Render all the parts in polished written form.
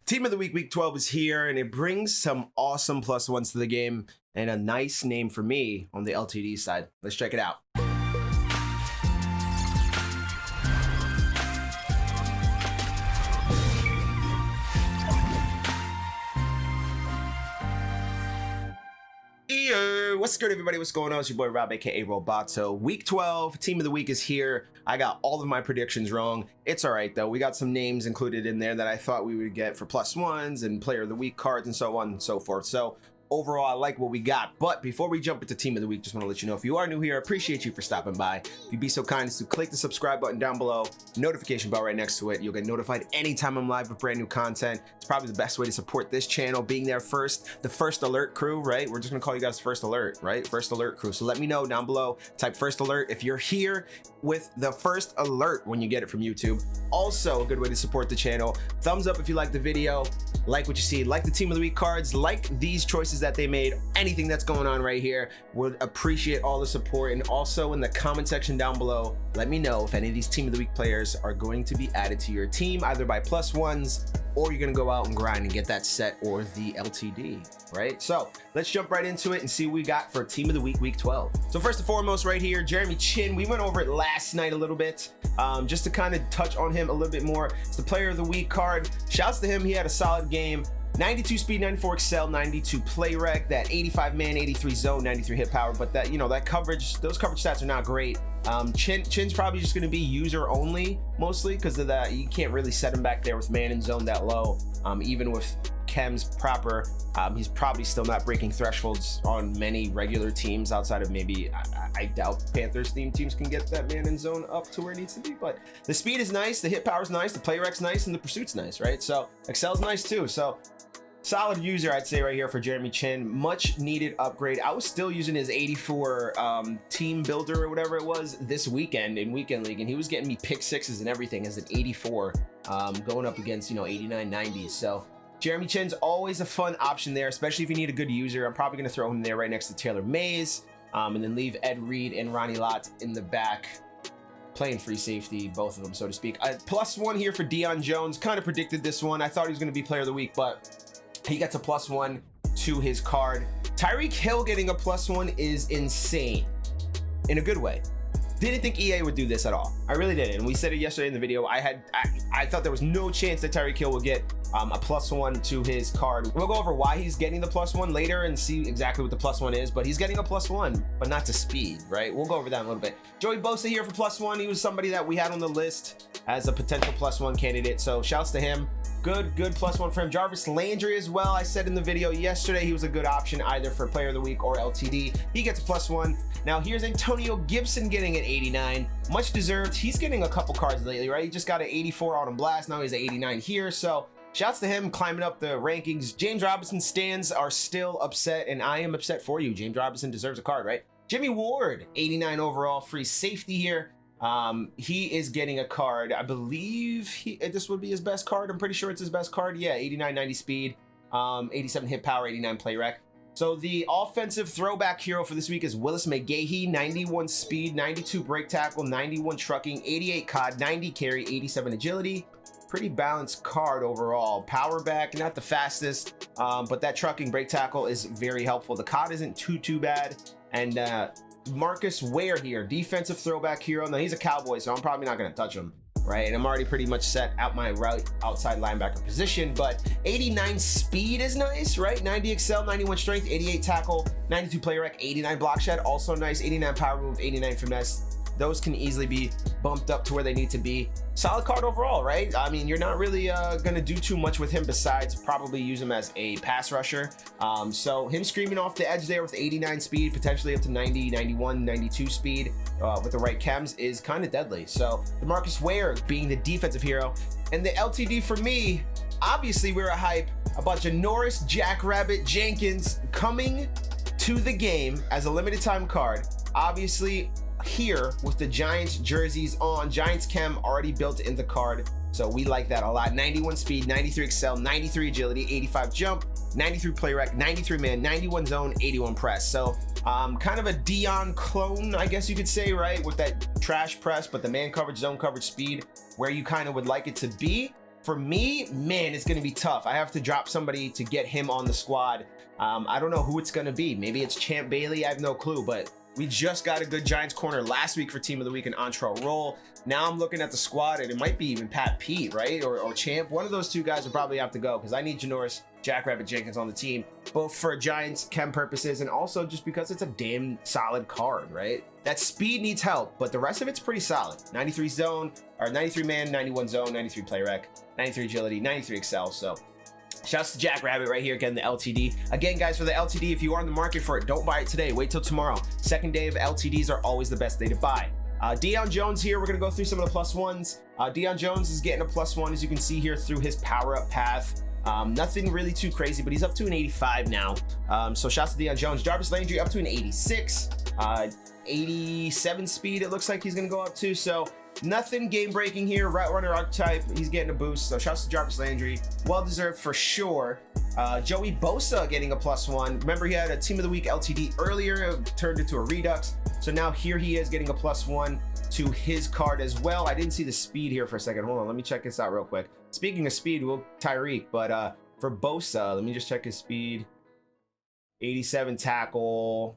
Team of the Week, Week 12 is here, and it brings some awesome plus ones to the game and a nice name for me on the LTD side. Let's check it out. What's good, everybody? What's going on? It's your boy Rob, aka Roboto. Week 12, Team of the Week is here. I got all of my predictions wrong. It's all right, though. We got some names included in there that I thought we would get for plus ones and Player of the Week cards and so on and so forth. So overall, I like what we got. But before we jump into Team of the Week, just want to let you know, if you are new here, I appreciate you for stopping by. If you'd be so kind as to click the subscribe button down below, notification bell right next to it. You'll get notified anytime I'm live with brand new content. It's probably the best way to support this channel, being there first, the first alert crew, right? We're just gonna call you guys first alert, right? First alert crew. So let me know down below, type first alert if you're here with the first alert when you get it from YouTube. Also, a good way to support the channel. Thumbs up if you like the video, like what you see, like the Team of the Week cards, like these choices that they made, anything that's going on right here. Would appreciate all the support. And also in the comment section down below, let me know if any of these Team of the Week players are going to be added to your team, either by plus ones or you're gonna go out and grind and get that set or the LTD, right? So let's jump right into it and see what we got for Team of the Week, Week 12. So first and foremost right here, Jeremy Chin. We went over it last night a little bit, just to kind of touch on him a little bit more. It's the Player of the Week card. Shouts to him, he had a solid game. 92 speed, 94 excel, 92 play rec, that 85 man, 83 zone, 93 hit power. But that, you know, that coverage, those coverage stats are not great. Chin's probably just going to be user only mostly because of that. You can't really set him back there with man and zone that low. Even with chems proper, he's probably still not breaking thresholds on many regular teams outside of maybe, I doubt Panthers theme teams can get that man and zone up to where it needs to be. But the speed is nice, the hit power is nice, the play rec's nice, and the pursuit's nice, right? So excel's nice too. So solid user, I'd say, right here for Jeremy Chin. Much needed upgrade. I was still using his 84 team builder or whatever it was this weekend in weekend league, and he was getting me pick sixes and everything as an 84, going up against, you know, 89 90s. So Jeremy Chin's always a fun option there, especially if you need a good user. I'm probably going to throw him there right next to Taylor Mays, and then leave Ed Reed and Ronnie Lott in the back, playing free safety, both of them, so to speak. Plus one here for Deion Jones. Kind of predicted this one. I thought he was going to be Player of the Week, but he gets a plus one to his card. Tyreek Hill getting a plus one is insane in a good way. Didn't think EA would do this at all. I really didn't. And we said it yesterday in the video. I thought there was no chance that Tyreek Hill would get a plus one to his card. We'll go over why he's getting the plus one later and see exactly what the plus one is, but he's getting a plus one, but not to speed, right? We'll go over that in a little bit. Joey Bosa here for plus one. He was somebody that we had on the list as a potential plus one candidate. So shouts to him. Good plus one for him. Jarvis Landry as well. I said in the video yesterday he was a good option either for Player of the Week or LTD. He gets a plus one. Now here's Antonio Gibson getting an 89. Much deserved. He's getting a couple cards lately, right? He just got an 84 out on blast. Now he's an 89 here. So shouts to him climbing up the rankings. James Robinson stands are still upset, and I am upset for you. James Robinson deserves a card, right? Jimmy Ward, 89 overall, free safety here. He is getting a card. I believe this would be his best card. I'm pretty sure it's his best card. Yeah, 89, 90 speed, 87 hit power, 89 play rec. So the offensive throwback hero for this week is Willis McGahee, 91 speed, 92 break tackle, 91 trucking, 88 COD, 90 carry, 87 agility. Pretty balanced card overall. Power back, not the fastest, but that trucking break tackle is very helpful. The COD isn't too bad. And Marcus Ware here, defensive throwback hero. Now he's a Cowboy, so I'm probably not going to touch him, right? And I'm already pretty much set out my right outside linebacker position, but 89 speed is nice, right? 90 excel, 91 strength, 88 tackle, 92 play rec, 89 block shed, also nice, 89 power move, 89 finesse. Those can easily be bumped up to where they need to be. Solid card overall, right? I mean, you're not really gonna do too much with him besides probably use him as a pass rusher. So him screaming off the edge there with 89 speed, potentially up to 90, 91, 92 speed with the right chems is kind of deadly. So DeMarcus Ware being the defensive hero. And the LTD for me, obviously we're a hype about Janoris Jackrabbit Jenkins coming to the game as a limited time card. Obviously, here with the Giants jerseys on, Giants chem already built in the card, so we like that a lot. 91 speed, 93 excel, 93 agility, 85 jump, 93 play rec, 93 man, 91 zone, 81 press. So kind of a Deion clone, I guess you could say, right? With that trash press, but the man coverage, zone coverage, speed, where you kind of would like it to be. For me, man, it's going to be tough. I have to drop somebody to get him on the squad. I don't know who it's going to be. Maybe it's Champ Bailey. I have no clue, but we just got a good Giants corner last week for Team of the Week in Untitled Roll. Now I'm looking at the squad, and it might be even Pat Pete, right? Or Champ. One of those two guys will probably have to go because I need Janoris Jackrabbit Jenkins on the team, both for Giants chem purposes and also just because it's a damn solid card, right? That speed needs help, but the rest of it's pretty solid. 93 zone, or 93 man, 91 zone, 93 play rec, 93 agility, 93 excel. So shouts to Jackrabbit right here, getting the LTD. Again, guys, for the LTD, if you are in the market for it, don't buy it today. Wait till tomorrow. Second day of LTDs are always the best day to buy. Deion Jones here. We're going to go through some of the plus ones. Deion Jones is getting a plus one, as you can see here, through his power-up path. Nothing really too crazy, but he's up to an 85 now. So shouts to Deion Jones. Jarvis Landry up to an 86. 87 speed, it looks like he's going to go up to. So nothing game breaking here. Route runner archetype, he's getting a boost. So shouts to Jarvis Landry. Well deserved for sure. Joey Bosa getting a plus one. Remember, he had a Team of the Week LTD earlier, it turned into a Redux. So now here he is getting a plus one to his card as well. I didn't see the speed here for a second. Hold on, let me check this out real quick. Speaking of speed, we'll Tyreek, but for Bosa, let me just check his speed. 87 tackle.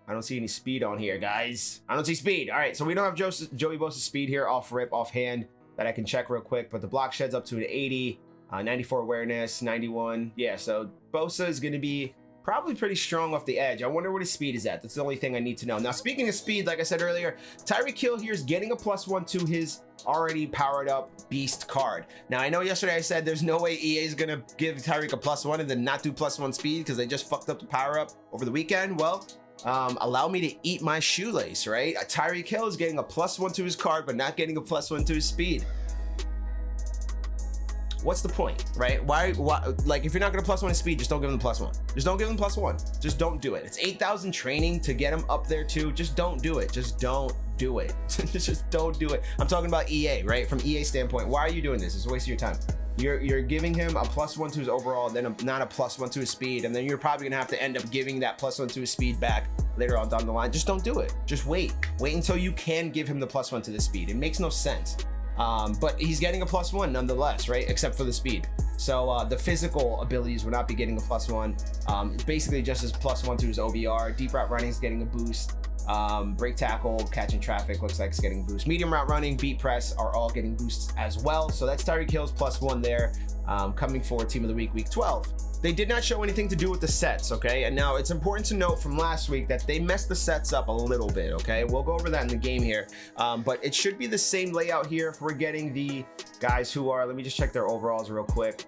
I don't see any speed on here, guys. I don't see speed. All right, so we don't have Joey Bosa's speed here off rip, off hand that I can check real quick, but the block shed's up to an 80, 94 awareness, 91. Yeah, so Bosa is going to be probably pretty strong off the edge. I wonder what his speed is at. That's the only thing I need to know. Now, speaking of speed, like I said earlier, Tyreek Hill here is getting a plus one to his already powered up beast card. Now, I know yesterday I said there's no way EA is going to give Tyreek a plus one and then not do plus one speed because they just fucked up the power up over the weekend. Well, allow me to eat my shoelace, right? Tyreek Hill is getting a plus one to his card, but not getting a plus one to his speed. What's the point, right? Why, like, if you're not gonna plus one his speed, just don't give him the plus one. Just don't give him plus one. Just don't do it. It's 8,000 training to get him up there too. Just don't do it. Just don't do it. Just don't do it. I'm talking about EA, right? From EA standpoint, why are you doing this? It's a waste of your time. You're giving him a plus one to his overall, then not a plus one to his speed, and then you're probably gonna have to end up giving that plus one to his speed back later on down the line. Just don't do it. Just wait until you can give him the plus one to the speed. It makes no sense. But he's getting a plus one nonetheless, right? Except for the speed. So the physical abilities would not be getting a plus one. Basically just as plus one to his OBR. Deep route running is getting a boost. Break tackle, catching traffic looks like it's getting a boost. Medium route running, beat press are all getting boosts as well. So that's Tyreek Hill's plus one there. Coming forward, Team of the Week, week 12. They did not show anything to do with the sets, okay? And now it's important to note from last week that they messed the sets up a little bit, okay? We'll go over that in the game here. But it should be the same layout here if we're getting the guys who are, let me just check their overalls real quick.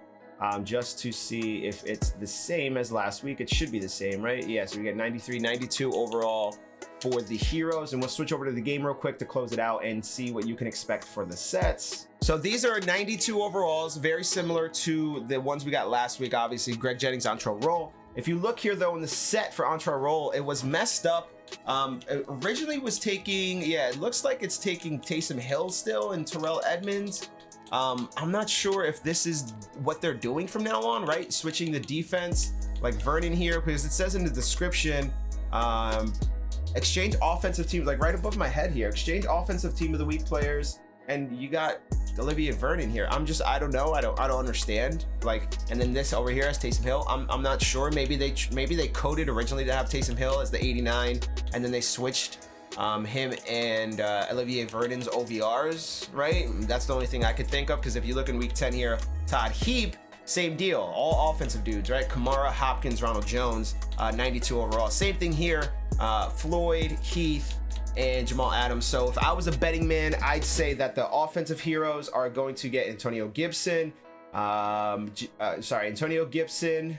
Just to see if it's the same as last week. It should be the same, right? Yeah, so we get 93, 92 overall for the heroes, and we'll switch over to the game real quick to close it out and see what you can expect for the sets. So these are 92 overalls, very similar to the ones we got last week. Obviously, Greg Jennings Untitled Roll. If you look here though in the set for Untitled Roll, it was messed up. It originally was taking, yeah, it looks like it's taking Taysom Hill still and Terrell Edmonds. I'm not sure if this is what they're doing from now on, right? Switching the defense like Vernon here, because it says in the description, exchange offensive teams, like right above my head here, exchange offensive team of the week players, and you got Olivia Vernon here. I don't know. I don't understand. Like, and then this over here has Taysom Hill. I'm not sure. Maybe they coded originally to have Taysom Hill as the 89, and then they switched him and Olivier Vernon's OVRs, right? That's the only thing I could think of, because if you look in week 10 here, Todd Heap, same deal, all offensive dudes, right? Kamara, Hopkins, Ronald Jones, 92 overall. Same thing here, Floyd, Heath, and Jamal Adams. So if I was a betting man, I'd say that the offensive heroes are going to get Antonio Gibson, Antonio Gibson,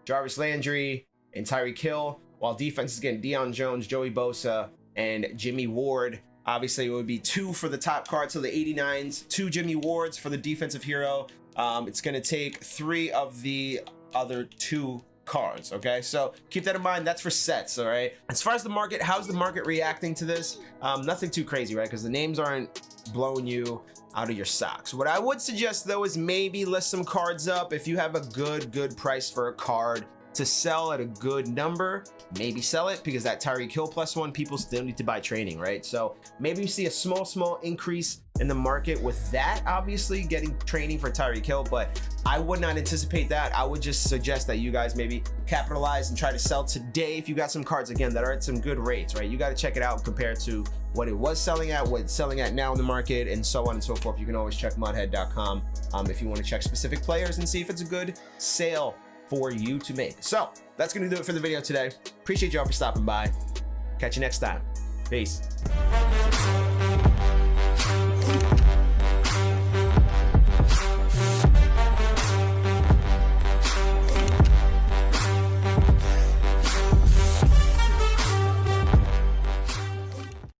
Jarvis Landry, and Tyreek Hill, while defense is getting Deion Jones, Joey Bosa, and Jimmy Ward. Obviously, it would be 2 for the top card, so the 89s, 2 Jimmy Wards for the defensive hero. It's going to take 3 of the other 2 cards, okay? So keep that in mind. That's for sets, all right? As far as the market, how's the market reacting to this? Nothing too crazy, right? Because the names aren't blowing you out of your socks. What I would suggest, though, is maybe list some cards up. If you have a good price for a card, to sell at a good number, maybe sell it, because that Tyreek Hill +1, people still need to buy training, right? So maybe you see a small increase in the market with that, obviously getting training for Tyreek Hill, but I would not anticipate that. I would just suggest that you guys maybe capitalize and try to sell today if you got some cards, again, that are at some good rates, right? You got to check it out compared to what it was selling at, what it's selling at now in the market, and so on and so forth. You can always check mudhead.com if you want to check specific players and see if it's a good sale for you to make. So that's going to do it for the video today. Appreciate y'all for stopping by. Catch you next time. Peace.